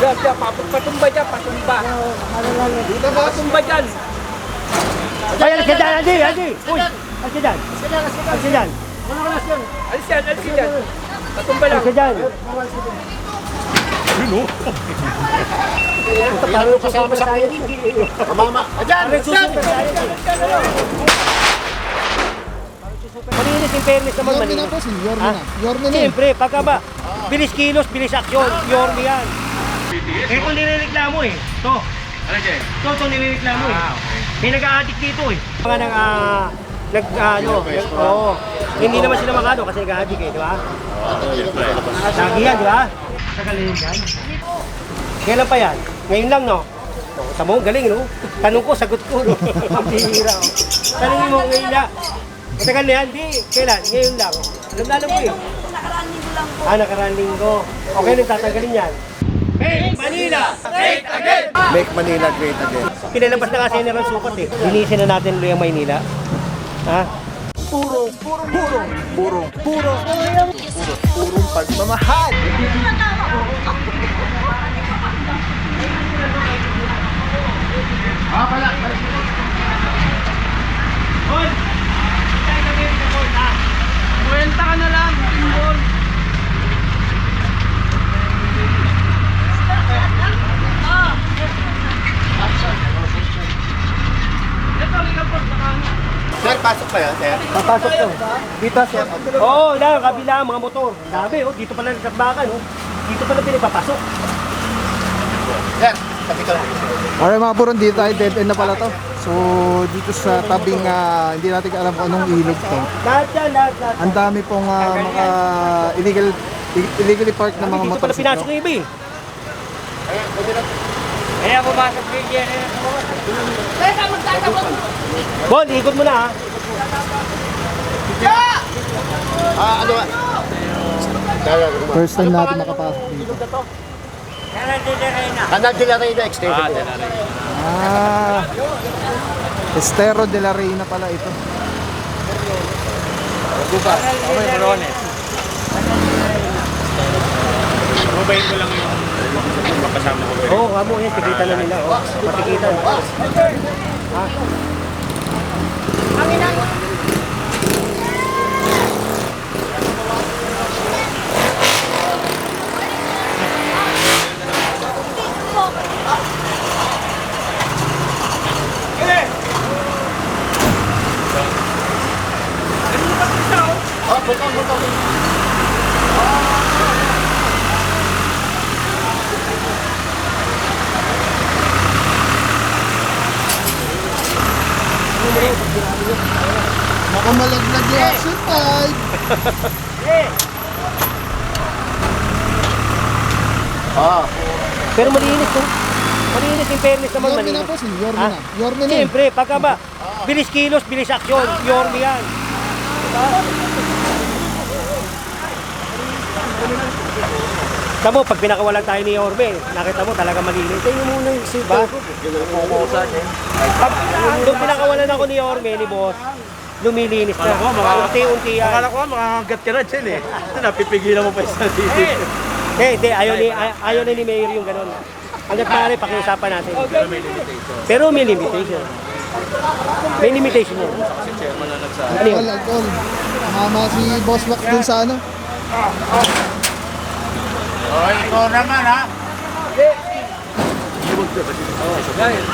Diyan, patumba dyan, patumba. Dito ba? Patumba dyan. Ay, alis ka dyan, Andy! Uy! Alis ka dyan! Alis ka dyan! Alis yan. Patumba lang. Alis ka dyan! Paano ko sa science? Mama, ayan! Malinis yung fairness naman, Yorme na malinis. po, Yorme na. Yorme na. Siyempre, pagka ba, bilis kilos, bilis aksyon, Yorme yan. Ito nirereklamo eh. Ito. Ano dyan? Ito nirereklamo eh. Okay. May nag-a-addict dito eh. Mga hindi naman sila makano kasi nag-a-addict eh, di ba? Lagi yan, di ba? Tagal na yun dyan. Kailan pa yan? Ngayon lang, no? Tama mo, galing, no? Tanong ko, sagot ko, no? Ang bihira, oh. Tanongin mo, ngayon lang. Matagal na yan, di. Kailan? Ngayon lang. Alam mo eh. Nakaraan linggo lang po. Nakaraan linggo. Okay, nagtatanggalin yan. Make Manila Great Again! Make Manila great again. Pinalabas na kasi General Sukat eh. Linisin na natin Luyang Maynila. Ha? Purong pagmamahal. Hoy! Kwenta ka na lang. Timbol. Sir, pasok pa yan, sir? Papasok to. Dito, sir. Oo, na, kabila, mga motor. Dami, oh. Dito pala nagsakbakan, oh. Dito pala pinagpapasok. Sir, kasi ka lang. Alright mga buron, dito tayo dead end na pala to. So dito sa tabing hindi natin alam kung anong ilog to. Lahat yan, lahat. Ang dami pong mga illegally parked na mga Dito motor. pala pinasok yung iba eh. Kaya pumasok din yan. Bon, ikot mo na ha. Ano ba? First time natin nakapasok dito. Canal de la Reina extended. Estero de la Reina pala ito. Okay, Borones. Rubayin ko lang yung makasama ko. Oo, kamo yan, tikitan na nila. Oh. Matikitan. Ha? Makamalaglag yung action 5. Pero malinis to. Malinis yung fairness naman, Yorme na malinis. po, Yorme na. Yorme na. Siyempre, pagka ba, bilis kilos, bilis aksyon, Yorme yan. Tamo, pag pinakawalan tayo ni Yorme, nakita mo talaga malinis. Ito yung muna yung sipa. Nung pinakawalan ako ni Yorme, ni boss, lumilinis na. Unti-unti yan. Akala ko makakagat ka na dyan eh. Napipigilan mo pa isa dito. Hindi, ayaw na ni Mayor yung gano'n. Hanggat maaari, pakiusapan natin. Pero may limitation. May limitation yun. Ano yun? All. Mama si Boss Wax dun sa ano. Ikaw naman ha.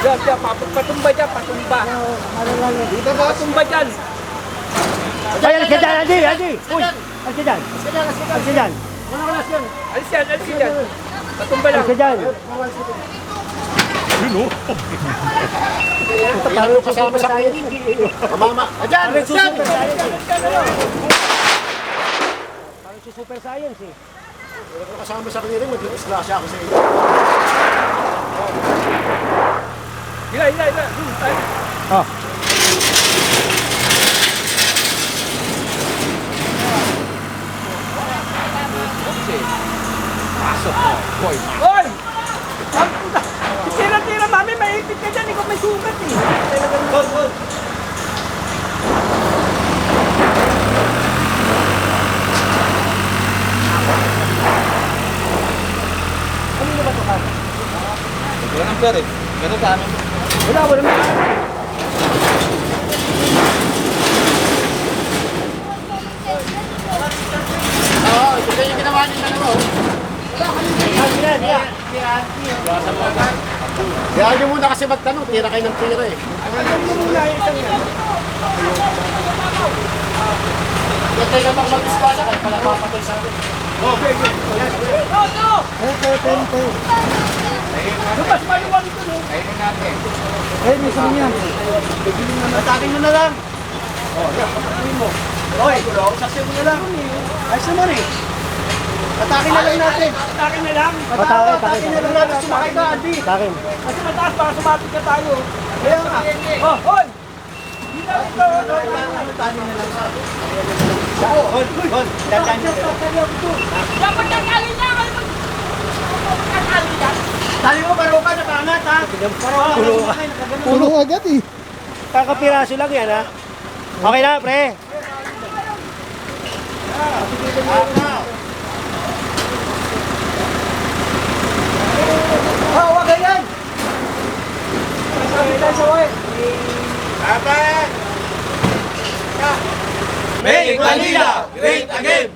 Diyan, patumba dyan, patumba. Dito ba? Patumba dyan. Ay, alis ka dyan, Andy! Uy! Alis ka dyan! Alis ka dyan! Alis yan. Patumba lang. Alis ka dyan! Paano ko sa science? Mama, ayan! Parang super science eh. Parang super science eh. Kung kasama sa kanila, mag-islasya ako sa inyo. Ila. Oh. Pasok mo. Hoy! Tira-tira, mami, maipit ka dyan. Ikaw may sugat eh. Hold. Ano ba ito ka? Yan ang pera eh. Ganun sa amin. Wala, walang Oo, ito yung ginawa niyo na naman. Kaya nyo muna kasi magtanong, tira kayo ng tira eh. Kaya tayo naman mag-ispasa kayo, pala papatay sa akin. Atakin mo na lang. Oy, saksi mo na lang. Ayos naman eh. Atakin na lang natin. Atakin na lang. Atakin na lang natin. Sumakay ka, Aldi. Atakin. Kasi mataas para sumapit ka tayo. Kaya nga. Oh, hoy! Hindi natin ito. Atakin na lang sa atin. Hol, hol. Dandan nyo. Dapat kakali niya kayo kakali yan. Tali mo, baro ka, nakaangat ha. Pulo ka. Pulo agad eh. Kakapiraso lang yan ha. Okay na, pre. Huwag ganyan! Sabi tayo sa way. Make Manila great again!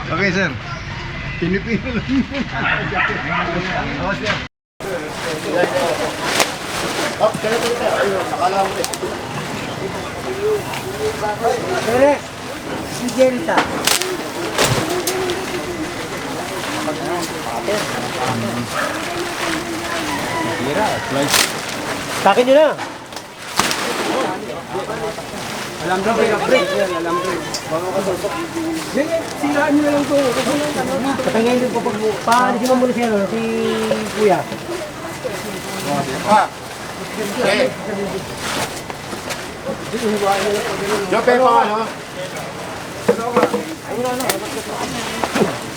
Okay, sir. Pinipino lang. Oh, kaya tayo. Ayun, nakala mo eh. Pere, si Jerita. Takin nyo na. Alam daw, break. Alam daw. Siraan nyo na lang ito. Patangin nyo pa paalisin mo muna siya, si Kuya. Okay. Yo, pero ano?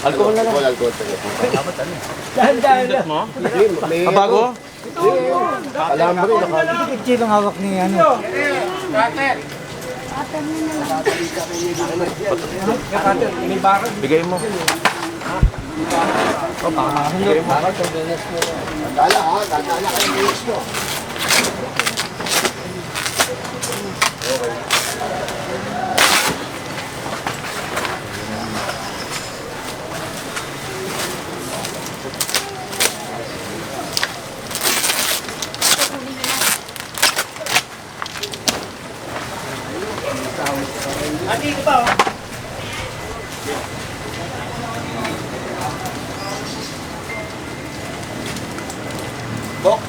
Alcohol na lang. Alcohol. Dahan-dahan na. Kabago? Alam mo rin. Chilo ang hawak ni ano. Bigay mo. Dala ha, dala kayo ng news mo. Andito pa, oh. Bok.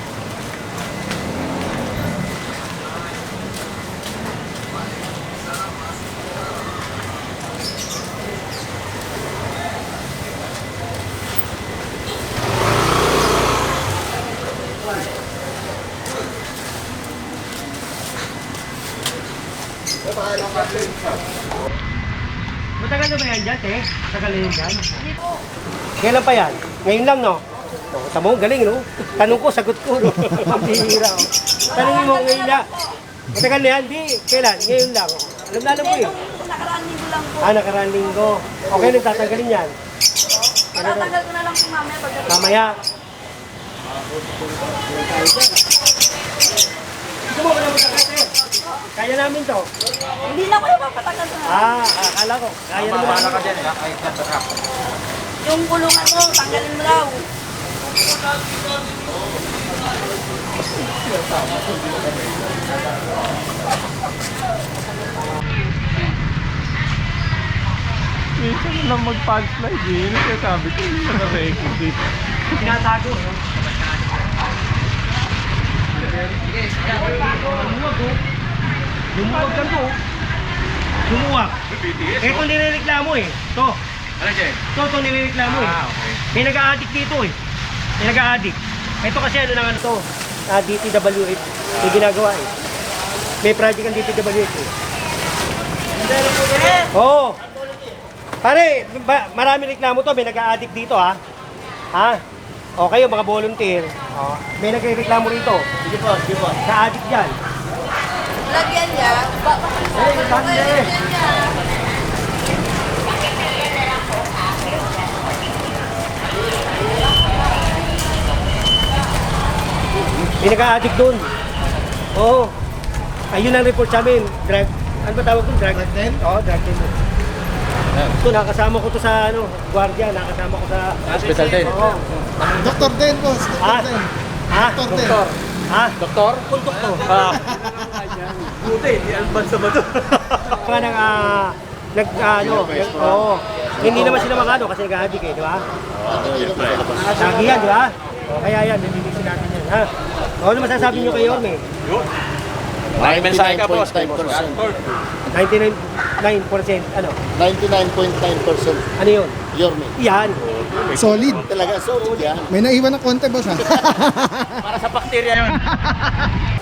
Matagal na ba yan dyan, te? Matagal na yan dyan? Kailan pa yan? Ngayon lang, no? Tama mo, galing, no? Tanong ko, sagot ko, no? Ang bihira, oh. Tanongin mo, ngayon na. Matagal na yan, di. Kailan? Ngayon lang. Alam na mo, eh. Nakaraan linggo lang po. Nakaraan linggo. Okay, nagtatanggalin yan. Tatanggal ko na lang po mamaya pagdating. Mamaya. Gusto mo, wala mo sa kate. Kaya namin to. Hindi na ko yung papatagal na. Akala ko. Kaya naman. Bahala ka dyan, ha? Kahit na truck. Yung kulungan mo, tanggalin mo daw. Minsan na lang mag-pag-slide eh. Yun yung sabi ko, hindi na na-record eh. Tinatago, no? Lumuwag ka to. Lumuwag. Ito nirereklamo eh. To. Ano dyan? Ito nirereklamo eh. Okay. May nag-a-addict dito eh. May nag-a-addict. Ito kasi ano naman to. DTWH. May ginagawa eh. May project ang DTWH eh. Oo. Pare, marami reklamo to. May nag-a-addict dito ha. Ha? O kayo mga volunteer. O, may nagre-reklamo rito. Sige po, sige po. Sa-addict dyan. Lagyan niya. Lagyan niya. May nag-a-addict doon. Oo. Ayun ang report sa amin. Drug. Ano ba tawag doon? Drug den? Oo, drug den. Ito, nakasama ko to sa ano, gwardiya. Nakasama ko sa... Hospital din. Oo. Dr. Den, boss. Ha? Dr. Den. Ha? Dr. Den. Ha? Doktor? Puntok to. Buti, di alban sa bato. Mga oo. Hindi naman sila makano kasi nag-a-addict eh, di ba? Lagi yan, di ba? O, kaya yan, nililisin natin yan, ha? O, ano masasabi nyo kay Yorme? May mensahe ka, boss. 99.9%. 99%, ano? 99.9% Ano yun? Yorme. Yan. Solid. Talaga solid yan. May naiwan ng konti, boss ha. Para sa bakterya yun.